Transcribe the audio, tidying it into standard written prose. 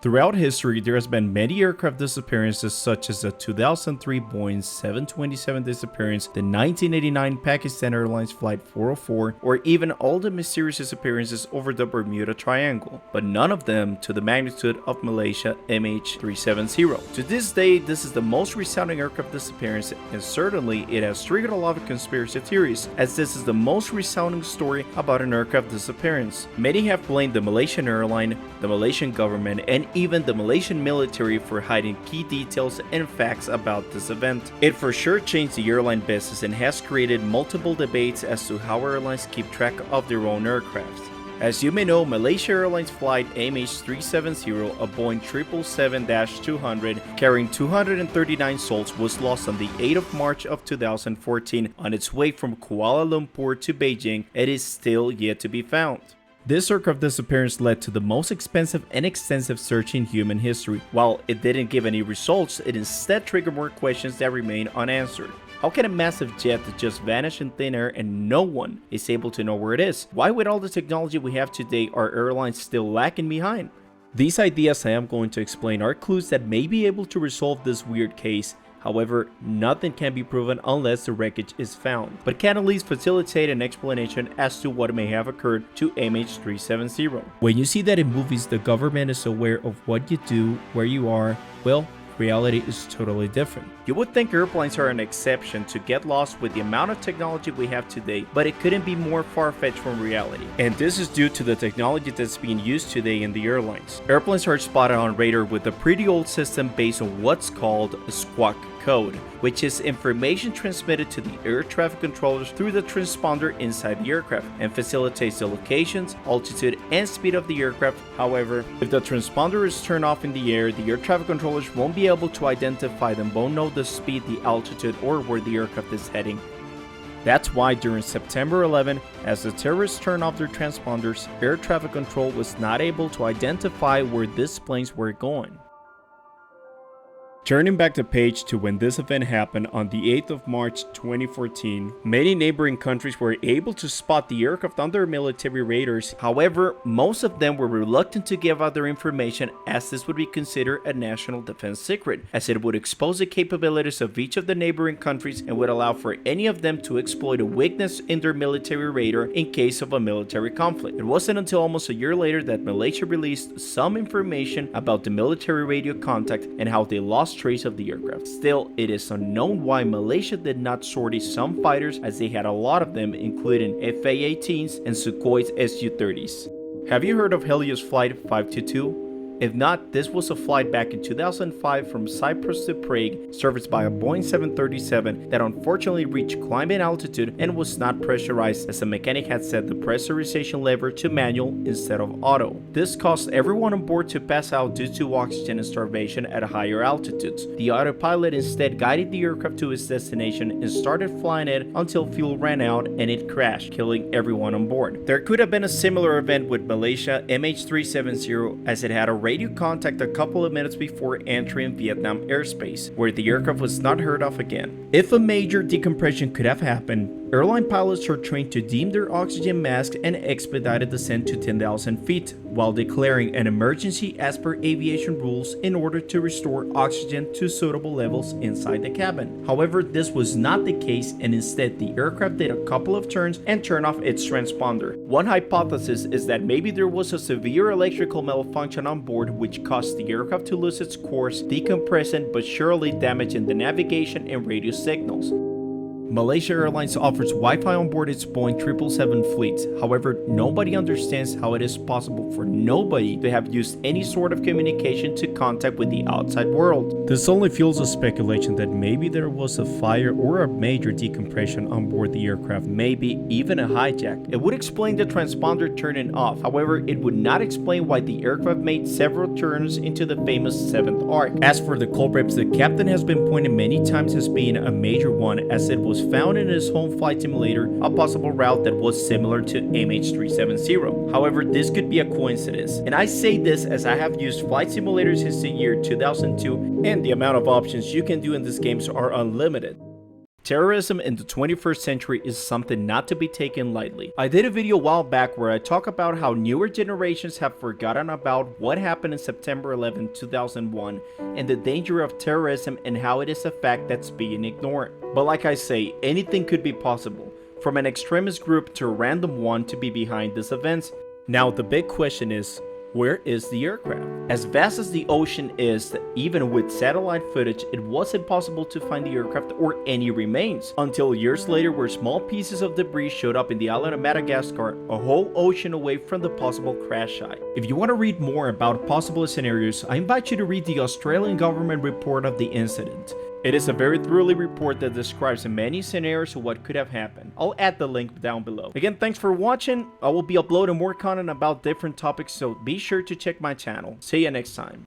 Throughout history, there has been many aircraft disappearances such as the 2003 Boeing 727 disappearance, the 1989 Pakistan Airlines Flight 404, or even all the mysterious disappearances over the Bermuda Triangle, but none of them to the magnitude of Malaysia MH370. To this day, this is the most resounding aircraft disappearance, and certainly it has triggered a lot of conspiracy theories, as this is the most resounding story about an aircraft disappearance. Many have blamed the Malaysian airline, the Malaysian government, and even the Malaysian military for hiding key details and facts about this event. It for sure changed the airline business and has created multiple debates as to how airlines keep track of their own aircraft. As you may know, Malaysia Airlines flight MH370, a Boeing 777-200 carrying 239 souls, was lost on the 8th of March of 2014 on its way from Kuala Lumpur to Beijing. It is still yet to be found. This aircraft disappearance led to the most expensive and extensive search in human history. While it didn't give any results, it instead triggered more questions that remain unanswered. How can a massive jet just vanish in thin air and no one is able to know where it is? Why, with all the technology we have today, are airlines still lagging behind? These ideas I am going to explain are clues that may be able to resolve this weird case. However, nothing can be proven unless the wreckage is found, but can at least facilitate an explanation as to what may have occurred to MH370. When you see that in movies the government is aware of what you do, where you are, well, reality is totally different. You would think airplanes are an exception to get lost with the amount of technology we have today, but it couldn't be more far-fetched from reality. And this is due to the technology that's being used today in the airlines. Airplanes are spotted on radar with a pretty old system based on what's called a squawk code, which is information transmitted to the air traffic controllers through the transponder inside the aircraft and facilitates the locations, altitude, and speed of the aircraft. However, if the transponder is turned off in the air, the air traffic controllers won't be able to identify them, won't know the speed, the altitude, or where the aircraft is heading. That's why during September 11, as the terrorists turned off their transponders, air traffic control was not able to identify where these planes were going. Turning back the page to when this event happened on the 8th of March 2014, many neighboring countries were able to spot the aircraft on their military radars. However, most of them were reluctant to give out their information, as this would be considered a national defense secret, as it would expose the capabilities of each of the neighboring countries and would allow for any of them to exploit a weakness in their military radar in case of a military conflict. It wasn't until almost a year later that Malaysia released some information about the military radio contact and how they lost trace of the aircraft. Still, it is unknown why Malaysia did not sortie some fighters, as they had a lot of them, including FA-18s and Sukhoi's Su-30s. Have you heard of Helios Flight 522? If not, this was a flight back in 2005 from Cyprus to Prague, serviced by a Boeing 737 that unfortunately reached climbing altitude and was not pressurized, as the mechanic had set the pressurization lever to manual instead of auto. This caused everyone on board to pass out due to oxygen and starvation at higher altitudes. The autopilot instead guided the aircraft to its destination and started flying it until fuel ran out and it crashed, killing everyone on board. There could have been a similar event with Malaysia MH370, as it had a radio contact a couple of minutes before entering Vietnam airspace, where the aircraft was not heard of again. If a major decompression could have happened, airline pilots are trained to dim their oxygen masks and expedite a descent to 10,000 feet, while declaring an emergency as per aviation rules in order to restore oxygen to suitable levels inside the cabin. However, this was not the case, and instead the aircraft did a couple of turns and turned off its transponder. One hypothesis is that maybe there was a severe electrical malfunction on board which caused the aircraft to lose its course, decompressing but surely damaging the navigation and radio signals. Malaysia Airlines offers Wi-Fi on board its Boeing 777 fleet. However, nobody understands how it is possible for nobody to have used any sort of communication to contact with the outside world. This only fuels a speculation that maybe there was a fire or a major decompression on board the aircraft, maybe even a hijack. It would explain the transponder turning off. However, it would not explain why the aircraft made several turns into the famous 7th arc. As for the culprits, the captain has been pointed many times as being a major one, as it was found in his home flight simulator a possible route that was similar to MH370. However, this could be a coincidence, and I say this as I have used flight simulators since the year 2002, and the amount of options you can do in these games are unlimited. Terrorism in the 21st century is something not to be taken lightly. I did a video a while back where I talk about how newer generations have forgotten about what happened in September 11, 2001 and the danger of terrorism and how it is a fact that's being ignored. But like I say, anything could be possible, from an extremist group to a random one to be behind these events. Now the big question is, where is the aircraft? As vast as the ocean is, even with satellite footage, it was impossible to find the aircraft or any remains, until years later where small pieces of debris showed up in the island of Madagascar, a whole ocean away from the possible crash site. If you want to read more about possible scenarios, I invite you to read the Australian government report of the incident. It is a very thorough report that describes many scenarios of what could have happened. I'll add the link down below. Again, thanks for watching. I will be uploading more content about different topics, so be sure to check my channel. See you next time.